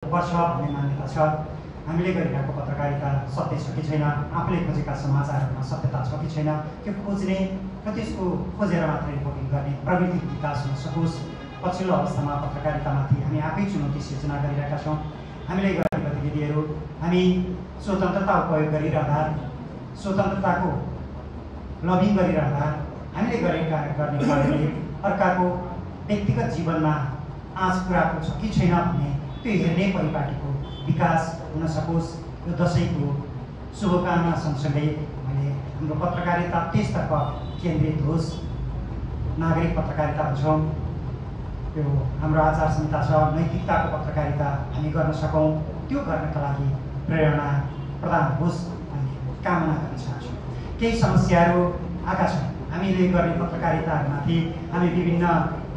पर्छ भन्ने मान्यता छ। हामीले गरिरहेको पत्रकारिता सत्य छ कि छैन, आफूले खोजेका समाचारहरूमा सत्यता छ कि छैन, त्यो खोज्ने र त्यसको खोजेर मात्रै रिपोर्टिङ गर्ने प्रवृत्ति विकास हुन सकोस्। पछिल्लो अवस्थामा पत्रकारितामाथि हामी आफै चुनौती सिर्जना गरिरहेका छौँ। हामीले गर्ने गतिविधिहरू हामी स्वतन्त्रता उपयोग गरिरहँदा, स्वतन्त्रताको लबिङ गरिरहँदा हामीले गर्ने कार्यले अर्काको व्यक्तिगत जीवनमा आँच पुर्याएको छ कि छैन भन्ने त्यो हेर्ने परिपाटीको विकास हुन सकोस्। यो दशैंको शुभकामना सँगसँगै मैले हाम्रो पत्रकारिता त्यसतर्फ केन्द्रित होस्, नागरिक पत्रकारिता भन्छौँ, त्यो हाम्रो आचार संहिता छ, नैतिकताको पत्रकारिता हामी गर्न सकौँ, त्यो गर्नका लागि प्रेरणा प्रदान होस् भन्ने कामना गर्न चाहन्छु। केही समस्याहरू आएका छन् हामीले गर्ने पत्रकारिताहरूमाथि, हामी विभिन्न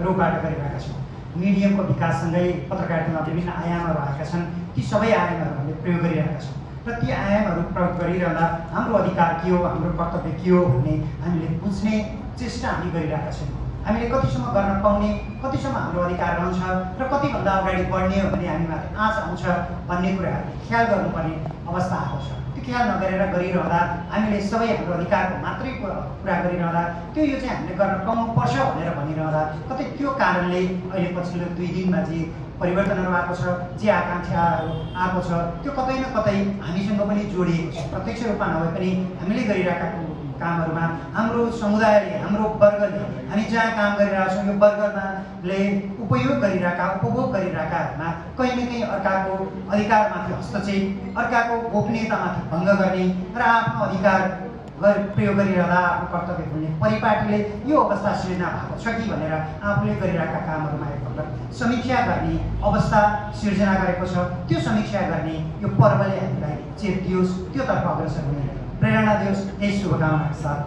रूपबाट गरिरहेका छौँ। मिडियमको विकाससँगै पत्रकारितामा विभिन्न आयामहरू आएका छन्। ती सबै आयामहरू हामीले प्रयोग गरिरहेका छौँ र ती आयामहरू प्रयोग गरिरहँदा हाम्रो अधिकार के हो, हाम्रो कर्तव्य के हो भन्ने हामीले बुझ्ने चेष्टा हामी गरिरहेका छौँ। हामीले कतिसम्म गर्न पाउने, कतिसम्म हाम्रो अधिकार रहन्छ र कतिभन्दा अगाडि बढ्ने हो भने हामीमाथि आँच आउँछ भन्ने कुराहरूले ख्याल गर्नुपर्ने अवस्था आएको छ। त्यो ख्याल नगरेर गरिरहँदा हामीले सबै हाम्रो अधिकारको मात्रै कुरा गरिरहँदा त्यो यो चाहिँ हामीले गर्न पाउनुपर्छ भनेर भनिरहँदा कतै त्यो कारणले अहिले पछिल्लो 2 दिनमा जे परिवर्तनहरू आएको छ, जे आकाङ्क्षाहरू आएको छ, त्यो कतै न कतै हामीसँग पनि जोडिएको छ। प्रत्यक्ष रूपमा नभए पनि हामीले गरिरहेका कामहरूमा हाम्रो समुदायले, हाम्रो वर्गले, हामी जहाँ काम गरिरहेका छौँ यो वर्गले उपयोग गरिरहेका, उपभोग गरिरहेकाहरूमा कहीँ न कहीँ अर्काको अधिकारमाथि हस्तक्षेप, अर्काको गोपनीयतामाथि भङ्ग गर्ने र आफ्नो अधिकार प्रयोग गरिरहँदा आफ्नो कर्तव्य भुल्ने परिपाटीले यो अवस्था सिर्जना भएको छ कि भनेर आफूले गरिरहेका कामहरूमा एकपल्ट समीक्षा गर्ने अवस्था सिर्जना गरेको छ। त्यो समीक्षा गर्ने यो पर्वले हामीलाई चेत दियोस्, त्योतर्फ अग्रसर हुने प्रेरणा दियोस्। यही शुभकामनाका साथ